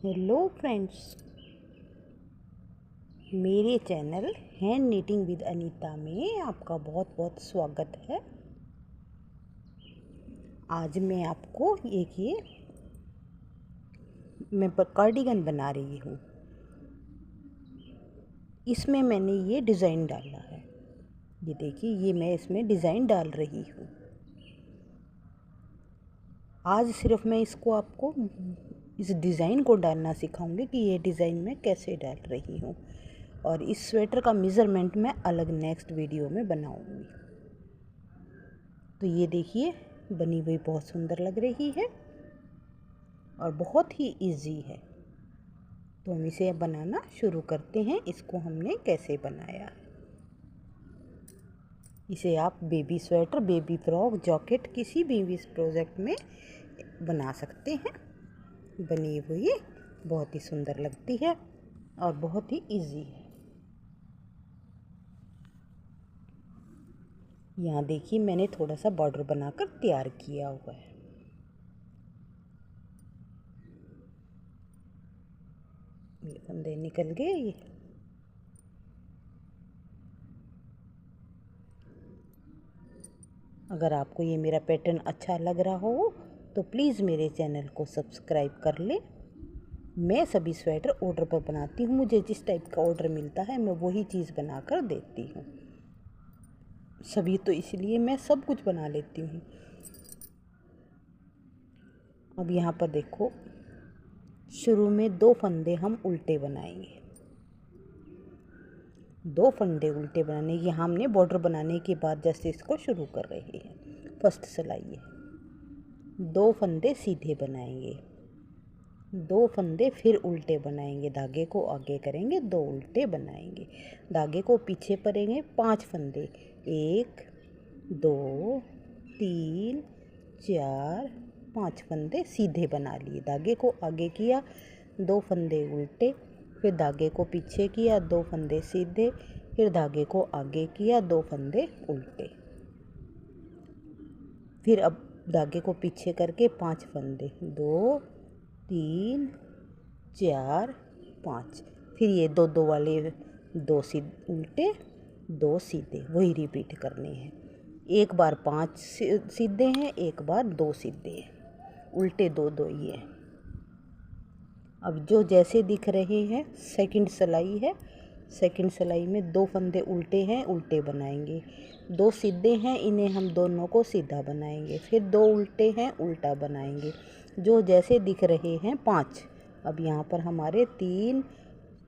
Hello friends, मेरे channel hand knitting with Anita में आपका बहुत बहुत स्वागत है। आज मैं आपको मैं कार्डिगन बना रही हूँ। इसमें मैंने ये डिज़ाइन डाला है। ये देखिए, ये मैं इसमें डिज़ाइन डाल रही हूँ। आज सिर्फ मैं इसको आपको इस डिज़ाइन को डालना सिखाऊंगी कि ये डिज़ाइन मैं कैसे डाल रही हूँ, और इस स्वेटर का मेज़रमेंट मैं अलग नेक्स्ट वीडियो में बनाऊंगी। तो ये देखिए, बनी हुई बहुत सुंदर लग रही है और बहुत ही इजी है। तो हम इसे बनाना शुरू करते हैं। इसको हमने कैसे बनाया है, इसे आप baby sweater, baby frock, jacket किसी भी इस प्रोजेक्ट में बना सकते हैं। बनी हुई बहुत ही सुंदर लगती है और बहुत ही इजी है। यहाँ देखिए, मैंने थोड़ा सा बॉर्डर बनाकर तैयार किया हुआ है। ये फंदे निकल गए। ये अगर आपको ये मेरा पैटर्न अच्छा लग रहा हो तो प्लीज़ मेरे चैनल को सब्सक्राइब कर लें। मैं सभी स्वेटर ऑर्डर पर बनाती हूँ। मुझे जिस टाइप का ऑर्डर मिलता है मैं वही चीज़ बनाकर देती हूँ। सभी तो इसलिए मैं सब कुछ बना लेती हूँ। अब यहाँ पर देखो, शुरू में 2 फंदे हम उल्टे बनाएंगे। 2 फंदे उल्टे बनाने, यहाँ हमने बॉर्डर बनाने के बाद जैसे इसको शुरू कर रहे हैं। फर्स्ट सिलाई है, 2 फंदे सीधे बनाएंगे, 2 फंदे फिर उल्टे बनाएंगे, धागे को आगे करेंगे, 2 उल्टे बनाएंगे, धागे को पीछे करेंगे, 5 फंदे, 1 2 3 4 5 फंदे सीधे बना लिए, धागे को आगे किया, 2 फंदे उल्टे, फिर धागे को पीछे किया, 2 फंदे सीधे, फिर धागे को आगे किया, 2 फंदे उल्टे, फिर अब धागे को पीछे करके 5 फंदे, 2 3 4 5, फिर ये 2 वाले 2 सीधे उल्टे, 2 सीधे, वही रिपीट करने हैं। एक बार 5 सीधे हैं, एक बार 2 सीधे हैं, उल्टे 2 ये हैं। अब जो जैसे दिख रहे हैं, सेकंड सिलाई है। सेकंड सिलाई में 2 फंदे उल्टे हैं, उल्टे बनाएंगे, 2 सीधे हैं, इन्हें हम दोनों को सीधा बनाएंगे, फिर 2 उल्टे हैं, उल्टा बनाएंगे, जो जैसे दिख रहे हैं 5। अब यहाँ पर हमारे 3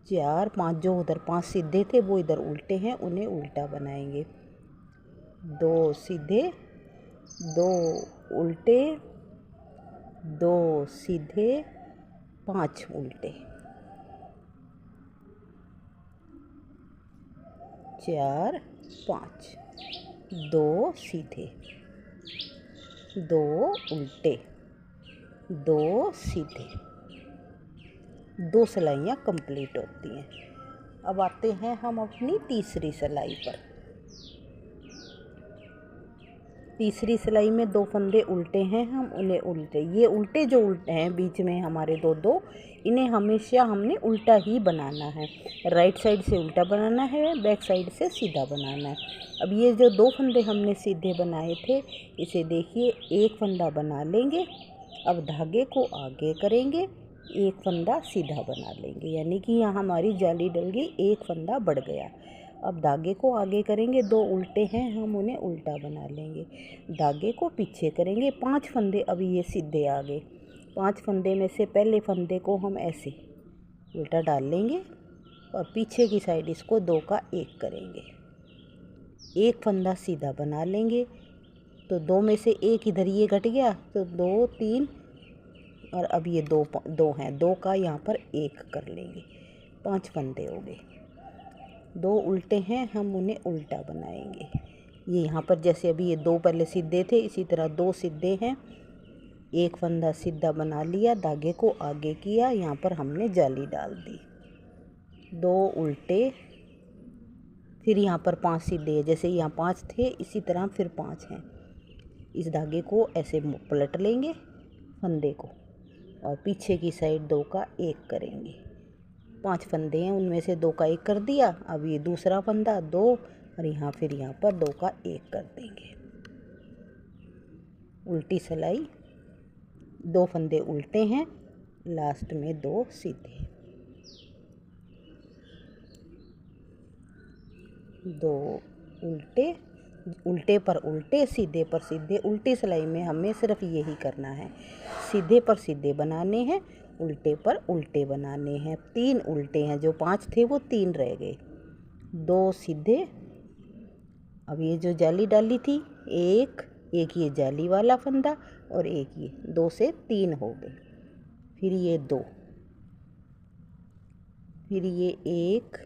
4 5, जो उधर 5 सीधे थे वो इधर उल्टे हैं, उन्हें उल्टा बनाएंगे, 2 सीधे, 2 उल्टे, 2 सीधे, 5 उल्टे, 4 5, 2 सीधे, 2 उल्टे, 2 सीधे, 2 सिलाइयाँ कंप्लीट होती हैं। अब आते हैं हम अपनी तीसरी सिलाई पर। तीसरी सिलाई में 2 फंदे उल्टे हैं, हम उन्हें उल्टे, ये उल्टे जो उल्टे हैं बीच में हमारे 2 इन्हें हमेशा हमने उल्टा ही बनाना है। राइट साइड से उल्टा बनाना है, बैक साइड से सीधा बनाना है। अब ये जो 2 फंदे हमने सीधे बनाए थे, इसे देखिए, एक फंदा बना लेंगे, अब धागे को आगे करेंगे, एक फंदा सीधा बना लेंगे, यानी कि यहाँ हमारी जाली डल गई, एक फंदा बढ़ गया। अब धागे को आगे करेंगे, 2 उल्टे हैं, हम उन्हें उल्टा बना लेंगे, धागे को पीछे करेंगे, 5 फंदे अभी ये सीधे आ गए, 5 फंदे में से पहले फंदे को हम ऐसे उल्टा डाल लेंगे और पीछे की साइड इसको 2 का 1 करेंगे, एक फंदा सीधा बना लेंगे, तो 2 में से 1 इधर ये घट गया, तो 2 3, और अब ये 2 हैं, 2 का यहाँ पर 1 कर लेंगे, 5 फंदे हो गए, 2 उल्टे हैं, हम उन्हें उल्टा बनाएंगे। ये यहाँ पर जैसे अभी ये 2 पहले सीधे थे, इसी तरह 2 सीधे हैं, एक फंदा सीधा बना लिया, धागे को आगे किया, यहाँ पर हमने जाली डाल दी, 2 उल्टे, फिर यहाँ पर 5 सीधे, जैसे यहाँ 5 थे इसी तरह फिर 5 हैं। इस धागे को ऐसे पलट लेंगे, फंदे को और पीछे की साइड 2 का 1 करेंगे। 5 फंदे हैं, उनमें से 2 का 1 कर दिया। अब ये दूसरा फंदा 2 और यहाँ फिर यहाँ पर 2 का 1 कर देंगे। उल्टी सिलाई, 2 फंदे उल्टे हैं, लास्ट में 2 सीधे, 2 उल्टे, उल्टे पर उल्टे, सीधे पर सीधे। उल्टी सिलाई में हमें सिर्फ यही करना है, सीधे पर सीधे बनाने हैं, उल्टे पर उल्टे बनाने हैं। 3 उल्टे हैं, जो 5 थे वो 3 रह गए, 2 सीधे। अब ये जो जाली डाली थी, एक ये जाली वाला फंदा और एक ये, 2 से 3 हो गए। फिर ये 2, फिर ये 1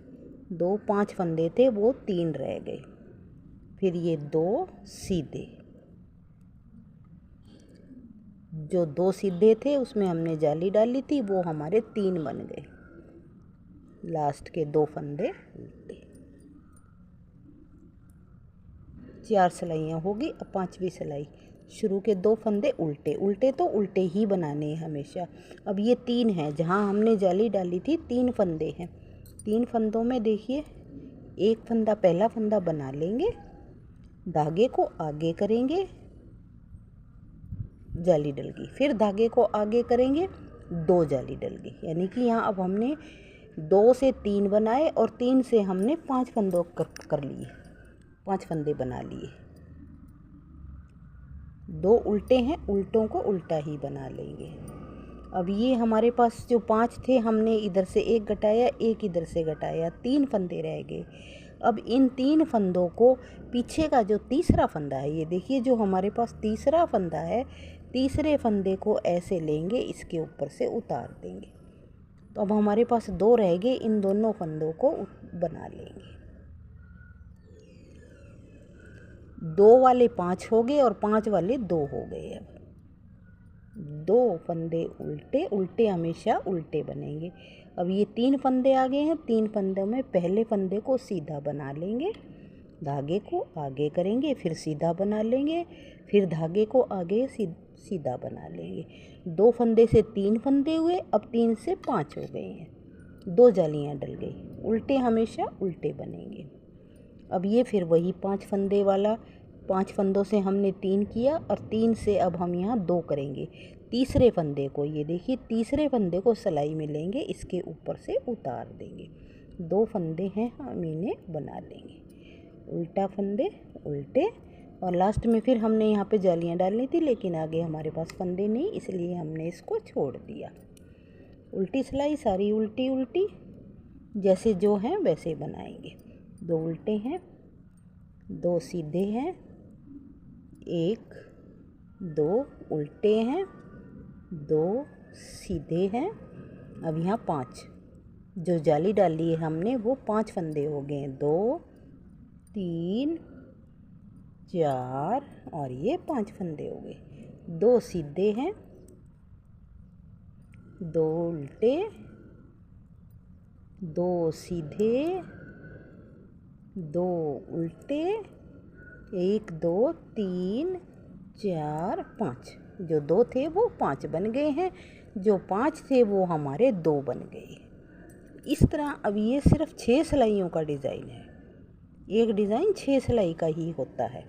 2, 5 फंदे थे वो 3 रह गए। फिर ये 2 सीधे, जो 2 सीधे थे उसमें हमने जाली डाली थी, वो हमारे 3 बन गए। लास्ट के 2 फंदे उल्टे। 4 सिलाइयाँ होगी। अब 5वीं सिलाई, शुरू के 2 फंदे उल्टे, उल्टे तो उल्टे ही बनाने हैं हमेशा। अब ये 3 हैं, जहाँ हमने जाली डाली थी 3 फंदे हैं। 3 फंदों में देखिए, एक फंदा, पहला फंदा बना लेंगे, धागे को आगे करेंगे, जाली डल गई। फिर धागे को आगे करेंगे, 2 जाली डल गई। यानी कि यहाँ अब हमने 2 से 3 बनाए और 3 से हमने 5 फंदों कर लिए, 5 फंदे बना लिए। 2 उल्टे हैं, उल्टों को उल्टा ही बना लेंगे। अब ये हमारे पास जो 5 थे, हमने इधर से 1 घटाया, 1 इधर से घटाया, 3 फंदे रह गए। अब इन 3 फंदों को पीछे का जो तीसरा फंदा है, ये देखिए जो हमारे पास तीसरा फंदा है, तीसरे फंदे को ऐसे लेंगे, इसके ऊपर से उतार देंगे। तो अब हमारे पास 2 रह गए, इन दोनों फंदों को बना लेंगे। 2 वाले 5 हो गए और 5 वाले 2 हो गए। अब 2 फंदे उल्टे, उल्टे हमेशा उल्टे बनेंगे। अब ये 3 फंदे आ गए हैं, 3 फंदों में पहले फंदे को सीधा बना लेंगे, धागे को आगे करेंगे, फिर सीधा बना लेंगे, फिर धागे को आगे सीधा बना लेंगे। 2 फंदे से 3 फंदे हुए, अब 3 से 5 हो गए हैं, 2 जालियाँ डल गई। उल्टे हमेशा उल्टे बनेंगे। अब ये फिर वही 5 फंदे वाला, 5 फंदों से हमने 3 किया और 3 से अब हम यहाँ 2 करेंगे। तीसरे फंदे को, ये देखिए तीसरे फंदे को सिलाई में लेंगे, इसके ऊपर से उतार देंगे। 2 फंदे हैं, हम इन्हें बना लेंगे, उल्टा फंदे उल्टे। और लास्ट में फिर हमने यहाँ पे जालियाँ डालनी थी, लेकिन आगे हमारे पास फंदे नहीं, इसलिए हमने इसको छोड़ दिया। उल्टी सिलाई सारी उल्टी उल्टी, जैसे जो हैं वैसे बनाएंगे। 2 उल्टे हैं, 2 सीधे हैं, 1 2 उल्टे हैं, 2 सीधे हैं। अब यहाँ 5, जो जाली डाली है हमने वो 5 फंदे हो गए हैं, 2 3 4 और ये 5 फंदे हो गए। 2 सीधे हैं, 2 उल्टे, 2 सीधे, 2 उल्टे, 1 2 3 4 5। जो 2 थे वो 5 बन गए हैं, जो 5 थे वो हमारे 2 बन गए। इस तरह अब ये सिर्फ 6 सिलाइयों का डिज़ाइन है। एक डिज़ाइन 6 सिलाई का ही होता है।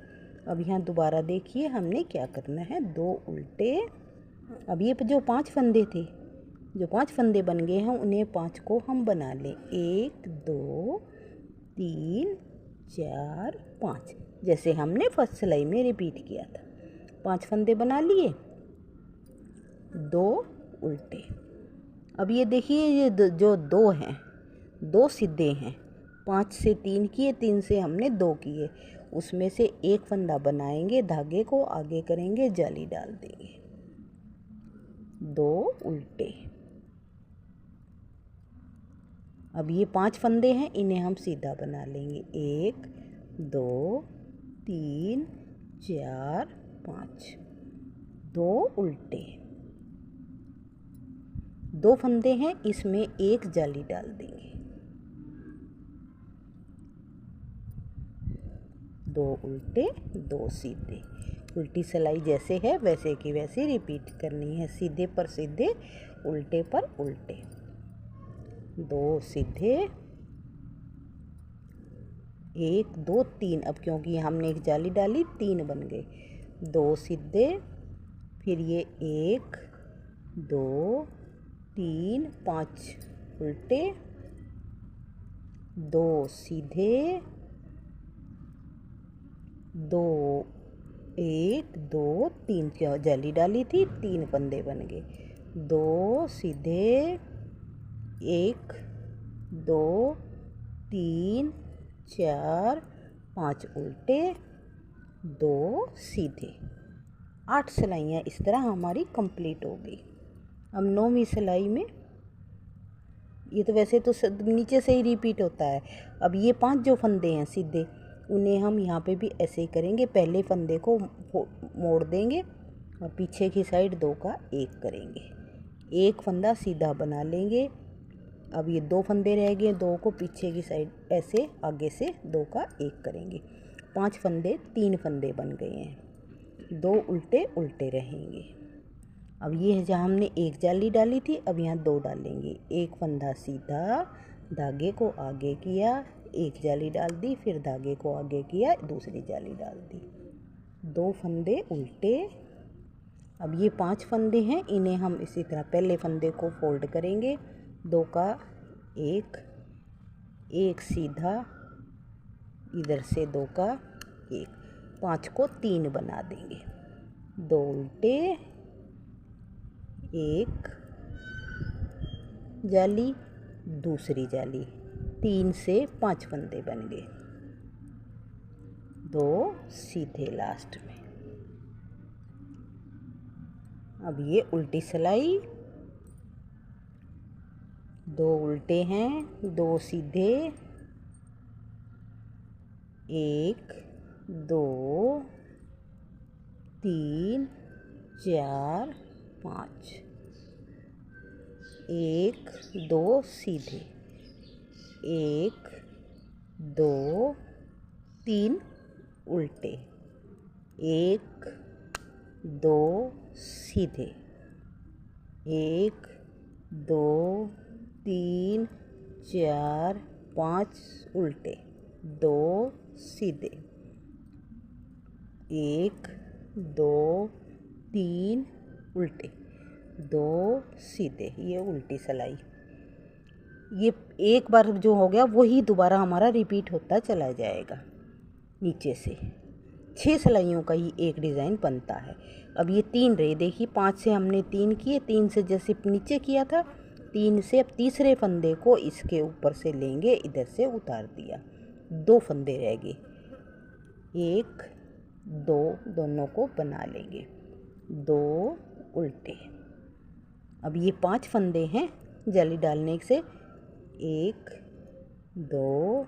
अब यहाँ दोबारा देखिए हमने क्या करना है, 2 उल्टे। अब ये जो 5 फंदे थे, जो 5 फंदे बन गए हैं, उन्हें 5 को हम बना लें, 1 2 3 4 5, जैसे हमने फर्स्ट सिलाई में रिपीट किया था। 5 फंदे बना लिए, 2 उल्टे। अब ये देखिए, ये जो 2 हैं, 2 सीधे हैं, 5 से 3 किए, 3 से हमने 2 किए, उसमें से एक फंदा बनाएंगे, धागे को आगे करेंगे, जाली डाल देंगे, 2 उल्टे। अब ये 5 फंदे हैं, इन्हें हम सीधा बना लेंगे, 1 2 3 4 5, 2 उल्टे। 2 फंदे हैं, इसमें एक जाली डाल देंगे, 2 उल्टे 2 सीधे। उल्टी सिलाई जैसे है वैसे की वैसे रिपीट करनी है, सीधे पर सीधे, उल्टे पर उल्टे। 2 सीधे, 1 2 3, अब क्योंकि हमने एक जाली डाली 3 बन गए। 2 सीधे, फिर ये 1 2 3 5 उल्टे, 2 सीधे, 2 1 2 3, क्या जाली डाली थी 3 फंदे बन गए। 2 सीधे, 1 2 3 4 5 उल्टे, 2 सीधे। 8 सिलाइयाँ इस तरह हमारी कंप्लीट हो गई। अब 9वीं सिलाई में ये तो वैसे तो नीचे से ही रिपीट होता है। अब ये 5 जो फंदे हैं सीधे, उन्हें हम यहाँ पे भी ऐसे ही करेंगे। पहले फंदे को मोड़ देंगे और पीछे की साइड 2 का 1 करेंगे, एक फंदा सीधा बना लेंगे। अब ये 2 फंदे रह गए, 2 को पीछे की साइड ऐसे आगे से 2 का 1 करेंगे। 5 फंदे 3 फंदे बन गए हैं, 2 उल्टे उल्टे रहेंगे। अब ये है जहाँ हमने एक जाली डाली थी, अब यहाँ 2 डालेंगे। एक फंदा सीधा, धागे को आगे किया, एक जाली डाल दी, फिर धागे को आगे किया, दूसरी जाली डाल दी, 2 फंदे उल्टे। अब ये 5 फंदे हैं, इन्हें हम इसी तरह पहले फंदे को फोल्ड करेंगे, 2 का 1, 1 सीधा, इधर से 2 का 1, 5 को 3 बना देंगे, 2 उल्टे, 1 जाली, दूसरी जाली, 3 से 5 फंदे बन गए, 2 सीधे लास्ट में। अब ये उल्टी सिलाई, 2 उल्टे हैं, 2 सीधे, 1 2 3 4 5, 1 2 सीधे, 1 2 3 उल्टे, 1 2 सीधे, 1 2 3 4 5 उल्टे, 2 सीधे, 1 2 3 उल्टे, 2 सीधे। ये उल्टी सिलाई, ये एक बार जो हो गया वही दोबारा हमारा रिपीट होता चला जाएगा। नीचे से 6 सिलाइयों का ही एक डिज़ाइन बनता है। अब ये 3 रहे, देखिए 5 से हमने 3 किए, 3 से जैसे नीचे किया था, 3 से अब तीसरे फंदे को इसके ऊपर से लेंगे, इधर से उतार दिया, 2 फंदे रह गए, 1 2 दोनों को बना लेंगे, 2 उल्टे। अब ये 5 फंदे हैं जाली डालने से, 1 2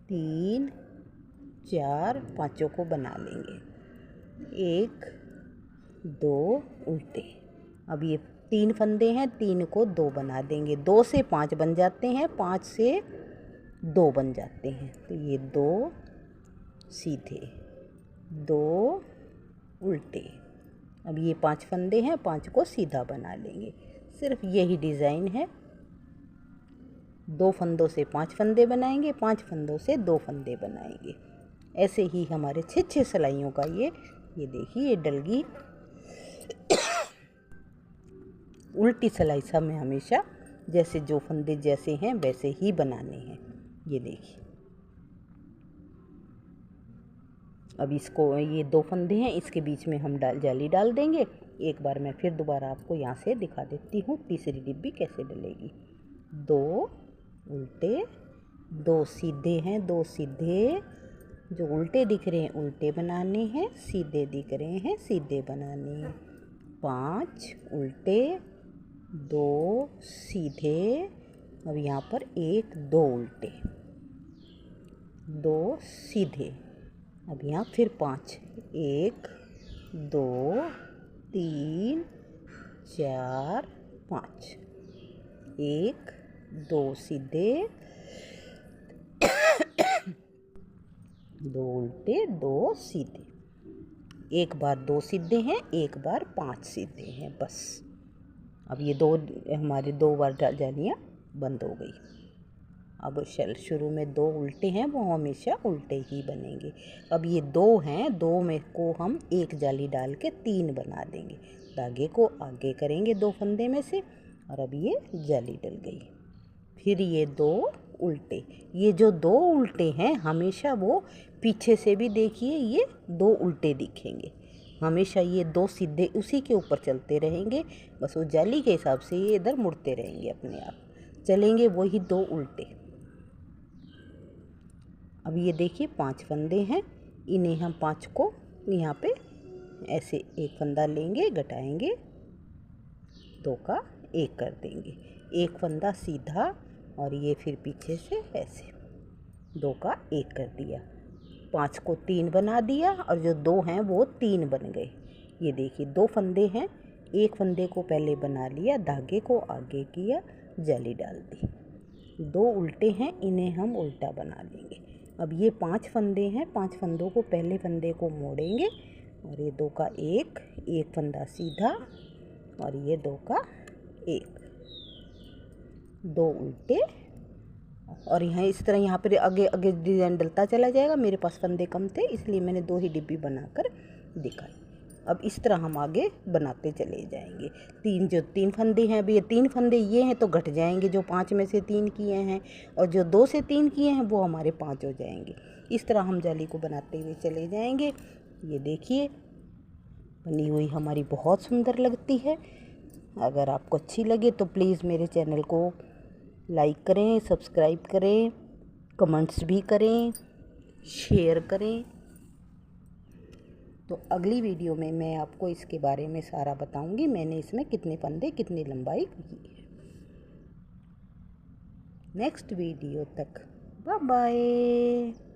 3 4 पाँचों को बना लेंगे, 1 2 उल्टे। अब ये 3 फंदे हैं, 3 को 2 बना देंगे, 2 से 5 बन जाते हैं, 5 से 2 बन जाते हैं, तो ये 2 सीधे, 2 उल्टे। अब ये 5 फंदे हैं, 5 को सीधा बना लेंगे। सिर्फ यही डिज़ाइन है, 2 फंदों से 5 फंदे बनाएंगे, 5 फंदों से 2 फंदे बनाएंगे। ऐसे ही हमारे 6 सिलाइयों का ये देखिए, ये डलगी उल्टी सिलाई सब में हमेशा जैसे जो फंदे जैसे हैं वैसे ही बनाने हैं। ये देखिए, अब इसको ये 2 फंदे हैं, इसके बीच में हम जाली डाल देंगे। एक बार मैं फिर दोबारा आपको यहाँ से दिखा देती हूँ तीसरी डिब्बी कैसे डलेगी। 2 उल्टे, 2 सीधे हैं, 2 सीधे, जो उल्टे दिख रहे हैं उल्टे बनाने हैं, सीधे दिख रहे हैं सीधे बनाने हैं, 5 उल्टे, 2 सीधे। अब यहाँ पर 1 2 उल्टे, 2 सीधे। अब यहाँ फिर 5, 1 2 3 4 5, 1 2 सीधे, 2 उल्टे, 2 सीधे। एक बार 2 सीधे हैं, एक बार 5 सीधे हैं, बस। अब ये दो हमारे 2 बार जालियाँ बंद हो गई। अब शुरू में 2 उल्टे हैं वो हमेशा उल्टे ही बनेंगे। अब ये 2 हैं, 2 में को हम एक जाली डाल के 3 बना देंगे। धागे को आगे करेंगे 2 फंदे में से और अब ये जाली डल गई। फिर ये 2 उल्टे, ये जो 2 उल्टे हैं हमेशा वो पीछे से भी देखिए ये 2 उल्टे दिखेंगे। हमेशा ये 2 सीधे उसी के ऊपर चलते रहेंगे, बस वो जाली के हिसाब से ये इधर मुड़ते रहेंगे, अपने आप चलेंगे वही 2 उल्टे। अब ये देखिए 5 फंदे हैं, इन्हें हम 5 को यहाँ पे ऐसे एक फंदा लेंगे, घटाएंगे, 2 का 1 कर देंगे, एक फंदा सीधा और ये फिर पीछे से ऐसे 2 का 1 कर दिया, 5 को 3 बना दिया और जो 2 हैं वो 3 बन गए। ये देखिए 2 फंदे हैं, एक फंदे को पहले बना लिया, धागे को आगे किया, जाली डाल दी। 2 उल्टे हैं, इन्हें हम उल्टा बना लेंगे। अब ये 5 फंदे हैं, 5 फंदों को पहले फंदे को मोड़ेंगे और ये 2 का 1, एक फंदा सीधा और ये 2 का 1, 2 उल्टे। और यहाँ इस तरह यहाँ पर आगे आगे डिज़ाइन डलता चला जाएगा। मेरे पास फंदे कम थे इसलिए मैंने 2 ही डिब्बी बनाकर दिखाई। अब इस तरह हम आगे बनाते चले जाएंगे। 3 फंदे हैं, अभी ये 3 फंदे ये हैं तो घट जाएंगे, जो 5 में से 3 किए हैं, और जो 2 से 3 किए हैं वो हमारे 5 हो जाएंगे। इस तरह हम जाली को बनाते हुए चले जाएंगे। ये देखिए बनी हुई हमारी बहुत सुंदर लगती है। अगर आपको अच्छी लगे तो प्लीज़ मेरे चैनल को लाइक करें, सब्सक्राइब करें, कमेंट्स भी करें, शेयर करें। तो अगली वीडियो में मैं आपको इसके बारे में सारा बताऊंगी, मैंने इसमें कितने फंदे कितनी लंबाई की है। नेक्स्ट वीडियो तक बाय बाय।